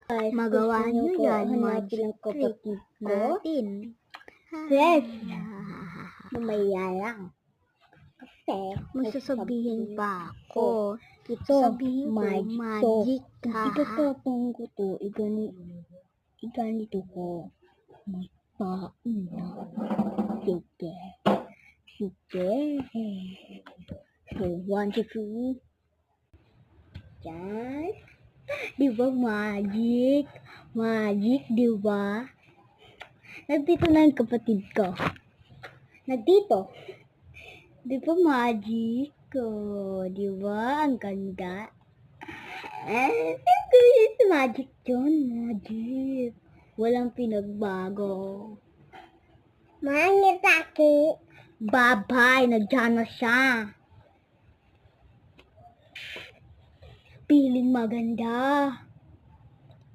Magawa niyo yan, Hanapin ang kapatid ko. natin. Yes. Mamaya lang. Kasi, May sasabihin pa ako. ito, Sasabihin ko, magic. Kung itatapang ko to, iganito ko. Magpauna. Sige. So, 1, 2, 3. Yan. Di ba magic? Magic, di ba? Nandito na yung kapatid ko. Nandito. Di ba magic? Oh, di ba? Ang ganda. Siyempre si magic yun. Magic. Walang pinagbago. Manitaki. Bye-bye. Nandiyan na siya. Piling maganda.